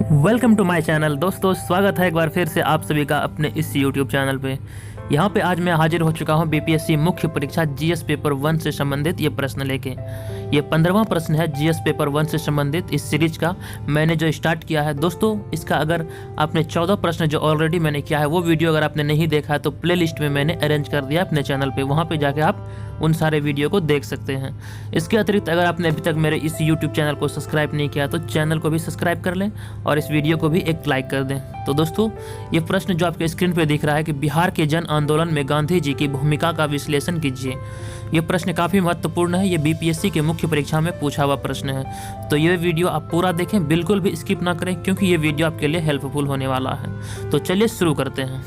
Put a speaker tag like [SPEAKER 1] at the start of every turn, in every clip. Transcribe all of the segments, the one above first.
[SPEAKER 1] Welcome to my channel. दोस्तों स्वागत है एक बार फिर से आप सभी का अपने इस यूट्यूब चैनल पे। यहाँ पे आज मैं हाजिर हो चुका हूँ बीपीएससी मुख्य परीक्षा जीएस पेपर 1 से संबंधित ये प्रश्न लेके। ये 15वां प्रश्न है जीएस पेपर 1 से संबंधित इस सीरीज का मैंने जो स्टार्ट किया है। दोस्तों इसका अगर आपने 14 प्रश्न जो ऑलरेडी मैंने किया है वो वीडियो अगर आपने नहीं देखा है तो प्ले लिस्ट में मैंने अरेंज कर दिया अपने चैनल पर, वहाँ पर जाके आप उन सारे वीडियो को देख सकते हैं। इसके अतिरिक्त अगर आपने अभी तक मेरे इस यूट्यूब चैनल को सब्सक्राइब नहीं किया तो चैनल को भी सब्सक्राइब कर लें और इस वीडियो को भी एक लाइक कर दें। तो दोस्तों ये प्रश्न जो आपके स्क्रीन पे दिख रहा है कि बिहार के जन आंदोलन में गांधी जी की भूमिका का विश्लेषण कीजिए। ये प्रश्न काफ़ी महत्वपूर्ण है, ये बीपीएससी के मुख्य परीक्षा में पूछा हुआ प्रश्न है। तो ये वीडियो आप पूरा देखें, बिल्कुल भी स्किप ना करें क्योंकि ये वीडियो आपके लिए हेल्पफुल होने वाला है। तो चलिए शुरू करते हैं।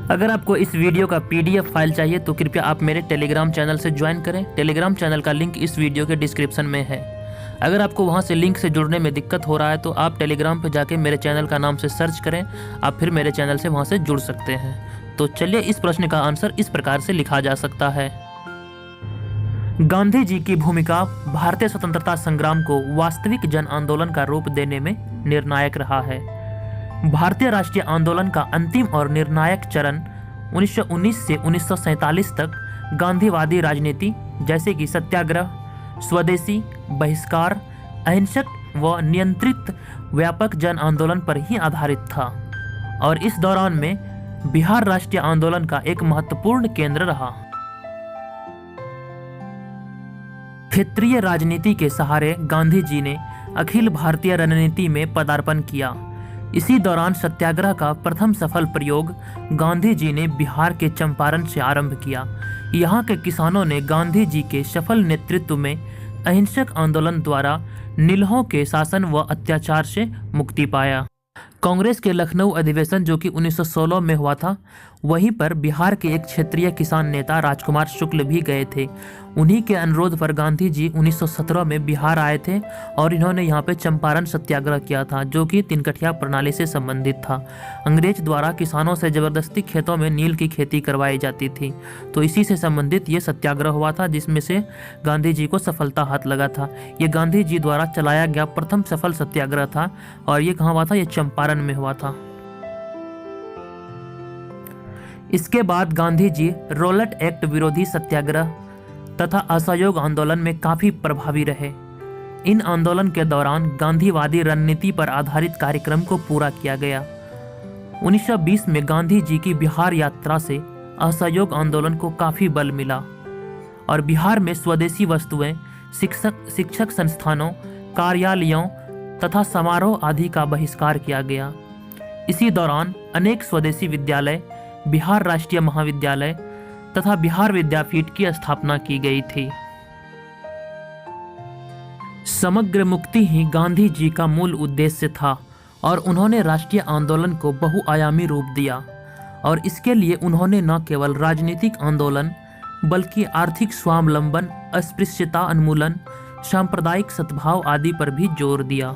[SPEAKER 1] अगर आपको इस वीडियो का पीडीएफ फाइल चाहिए तो कृपया आप मेरे टेलीग्राम चैनल से ज्वाइन करें। टेलीग्राम चैनल का लिंक इस वीडियो के डिस्क्रिप्शन में है। अगर आपको वहां से लिंक से जुड़ने में दिक्कत हो रहा है तो आप टेलीग्राम पर जाके मेरे चैनल का नाम से सर्च करें, आप फिर मेरे चैनल से वहां से जुड़ सकते हैं। तो चलिए इस प्रश्न का आंसर इस प्रकार से लिखा जा सकता है। गांधी जी की भूमिका भारतीय स्वतंत्रता संग्राम को वास्तविक जन आंदोलन का रूप देने में निर्णायक रहा है। भारतीय राष्ट्रीय आंदोलन का अंतिम और निर्णायक चरण 1919 से 1947 तक गांधीवादी राजनीति जैसे कि सत्याग्रह, स्वदेशी, बहिष्कार, अहिंसक व नियंत्रित व्यापक जन आंदोलन पर ही आधारित था और इस दौरान में बिहार राष्ट्रीय आंदोलन का एक महत्वपूर्ण केंद्र रहा। क्षेत्रीय राजनीति के सहारे गांधी जी ने अखिल भारतीय रणनीति में पदार्पण किया। इसी दौरान सत्याग्रह का प्रथम सफल प्रयोग गांधी जी ने बिहार के चंपारण से आरंभ किया। यहाँ के किसानों ने गांधी जी के सफल नेतृत्व में अहिंसक आंदोलन द्वारा नीलहों के शासन व अत्याचार से मुक्ति पाया। कांग्रेस के लखनऊ अधिवेशन जो कि 1916 में हुआ था, वहीं पर बिहार के एक क्षेत्रीय किसान नेता राजकुमार शुक्ल भी गए थे। उन्हीं के अनुरोध पर गांधी जी 1917 में बिहार आए थे और इन्होंने यहाँ पे चंपारण सत्याग्रह किया था जो कि तिनकठिया प्रणाली से संबंधित था। अंग्रेज द्वारा किसानों से जबरदस्ती खेतों में नील की खेती करवाई जाती थी, तो इसी से संबंधित ये सत्याग्रह हुआ था जिसमें से गांधी जी को सफलता हाथ लगा था। ये गांधी जी द्वारा चलाया गया प्रथम सफल सत्याग्रह था और ये कहाँ हुआ था? ये चंपारण में हुआ था। इसके बाद गांधी जी रोलट एक्ट विरोधी सत्याग्रह तथा असहयोग आंदोलन में काफी प्रभावी रहे। इन आंदोलन के दौरान गांधीवादी रणनीति पर आधारित कार्यक्रम को पूरा किया गया। 1920 में गांधी जी की बिहार यात्रा से असहयोग आंदोलन को काफी बल मिला और बिहार में स्वदेशी वस्तुएं, शिक्षक संस्थानों, कार्यालयों तथा समारोह आदि का बहिष्कार किया गया। इसी दौरान अनेक स्वदेशी विद्यालय, बिहार राष्ट्रीय महाविद्यालय तथा बिहार विद्यापीठ की स्थापना की गई थी। समग्र मुक्ति ही गांधी जी का मूल उद्देश्य था और उन्होंने राष्ट्रीय आंदोलन को बहुआयामी रूप दिया और इसके लिए उन्होंने न केवल राजनीतिक आंदोलन बल्कि आर्थिक स्वावलंबन, अस्पृश्यता उन्मूलन, सांप्रदायिक सद्भाव आदि पर भी जोर दिया।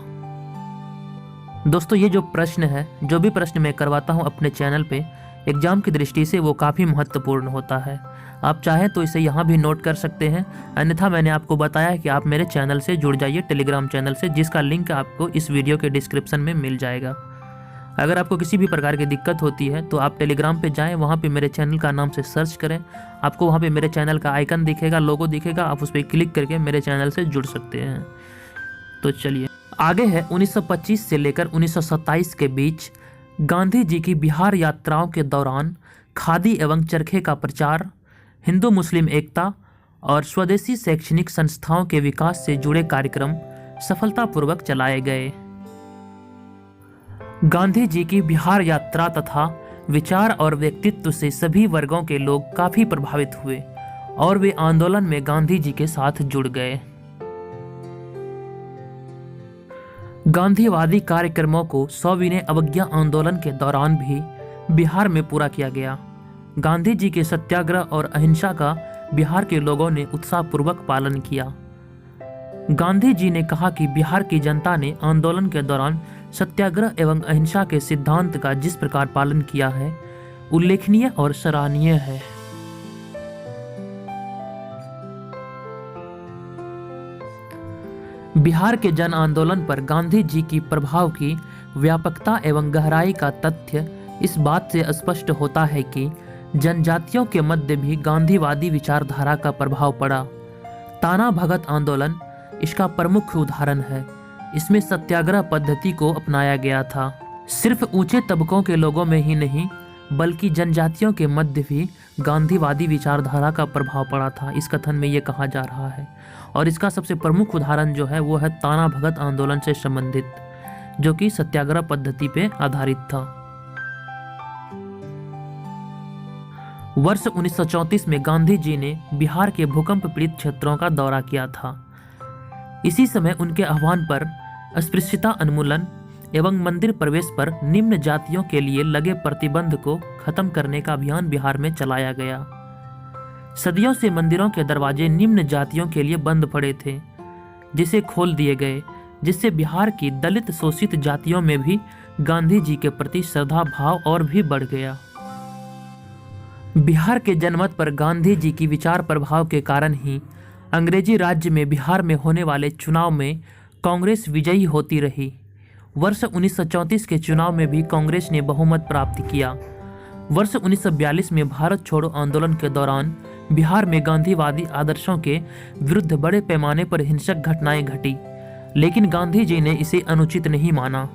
[SPEAKER 1] दोस्तों ये जो प्रश्न है, जो भी प्रश्न मैं करवाता हूँ अपने चैनल पे एग्जाम की दृष्टि से वो काफ़ी महत्वपूर्ण होता है। आप चाहें तो इसे यहाँ भी नोट कर सकते हैं, अन्यथा मैंने आपको बताया कि आप मेरे चैनल से जुड़ जाइए टेलीग्राम चैनल से, जिसका लिंक आपको इस वीडियो के डिस्क्रिप्शन में मिल जाएगा। अगर आपको किसी भी प्रकार की दिक्कत होती है तो आप टेलीग्राम पे जाएं, वहाँ पे मेरे चैनल का नाम से सर्च करें, आपको वहाँ पे मेरे चैनल का आइकन दिखेगा, लोगो दिखेगा, आप उस पर क्लिक करके मेरे चैनल से जुड़ सकते हैं। तो चलिए आगे है। 1925 से लेकर 1927 के बीच गांधी जी की बिहार यात्राओं के दौरान खादी एवं चरखे का प्रचार, हिंदू मुस्लिम एकता और स्वदेशी शैक्षणिक संस्थाओं के विकास से जुड़े कार्यक्रम सफलतापूर्वक चलाए गए। गांधी जी की बिहार यात्रा तथा विचार और व्यक्तित्व से सभी वर्गों के लोग काफी प्रभावित हुए और वे आंदोलन में गांधी जी के साथ जुड़ गए। गांधीवादी कार्यक्रमों को सविनय अवज्ञा आंदोलन के दौरान भी बिहार में पूरा किया गया। गांधी जी के सत्याग्रह और अहिंसा का बिहार के लोगों ने उत्साहपूर्वक पालन किया। गांधी जी ने कहा कि बिहार की जनता ने आंदोलन के दौरान सत्याग्रह एवं अहिंसा के सिद्धांत का जिस प्रकार पालन किया है उल्लेखनीय और सराहनीय है। बिहार के जन आंदोलन पर गांधी जी की प्रभाव की व्यापकता एवं गहराई का तथ्य इस बात से स्पष्ट होता है कि जनजातियों के मध्य भी गांधीवादी विचारधारा का प्रभाव पड़ा। ताना भगत आंदोलन इसका प्रमुख उदाहरण है। इसमें सत्याग्रह पद्धति को अपनाया गया था। सिर्फ ऊंचे तबकों के लोगों में ही नहीं बल्कि जनजातियों के मध्य भी गांधीवादी विचारधारा का प्रभाव पड़ा था, इस कथन में ये कहा जा रहा है। और इसका सबसे प्रमुख उदाहरण जो है वो है ताना भगत आंदोलन से संबंधित, जो कि सत्याग्रह पद्धति पे आधारित था। वर्ष 1934 में गांधी जी ने बिहार के भूकंप पीड़ित क्षेत्रों का दौरा किया था। इसी समय उनके आह्वान पर अस्पृश्यता उन्मूलन एवं मंदिर प्रवेश पर निम्न जातियों के लिए लगे प्रतिबंध को खत्म करने का अभियान बिहार में चलाया गया। सदियों से मंदिरों के दरवाजे निम्न जातियों के लिए बंद पड़े थे, जिसे खोल दिए गए, जिससे बिहार की दलित शोषित जातियों में भी गांधी जी के प्रति श्रद्धा भाव और भी बढ़ गया। बिहार के जनमत पर गांधी जी की विचार प्रभाव के कारण ही अंग्रेजी राज्य में बिहार में होने वाले चुनाव में कांग्रेस विजयी होती रही। वर्ष 1934 के चुनाव में भी कांग्रेस ने बहुमत प्राप्त किया। वर्ष 1942 में भारत छोड़ो आंदोलन के दौरान बिहार में गांधीवादी आदर्शों के विरुद्ध बड़े पैमाने पर हिंसक घटनाएं घटी, लेकिन गांधी जी ने इसे अनुचित नहीं माना,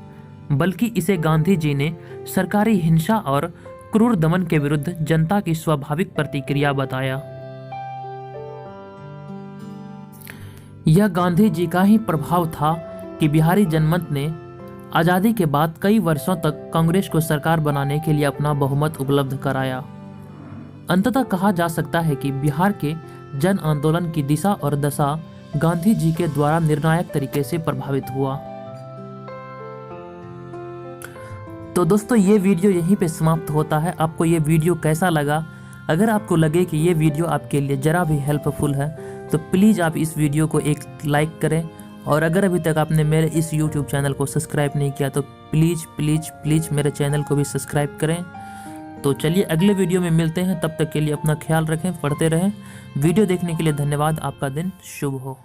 [SPEAKER 1] बल्कि इसे गांधी जी ने सरकारी हिंसा और क्रूर दमन के विरुद्ध जनता की स्वाभाविक प्रतिक्रिया बताया। यह गांधी जी का ही प्रभाव था कि बिहारी जनमत ने आज़ादी के बाद कई वर्षों तक कांग्रेस को सरकार बनाने के लिए अपना बहुमत उपलब्ध कराया। अंततः कहा जा सकता है कि बिहार के जन आंदोलन की दिशा और दशा गांधी जी के द्वारा निर्णायक तरीके से प्रभावित हुआ। तो दोस्तों ये वीडियो यहीं पे समाप्त होता है। आपको ये वीडियो कैसा लगा? अगर आपको लगे कि ये वीडियो आपके लिए ज़रा भी हेल्पफुल है तो प्लीज़ आप इस वीडियो को एक लाइक करें, और अगर अभी तक आपने मेरे इस YouTube चैनल को सब्सक्राइब नहीं किया तो प्लीज़ प्लीज़ प्लीज़ मेरे चैनल को भी सब्सक्राइब करें। तो चलिए अगले वीडियो में मिलते हैं, तब तक के लिए अपना ख्याल रखें, पढ़ते रहें। वीडियो देखने के लिए धन्यवाद। आपका दिन शुभ हो।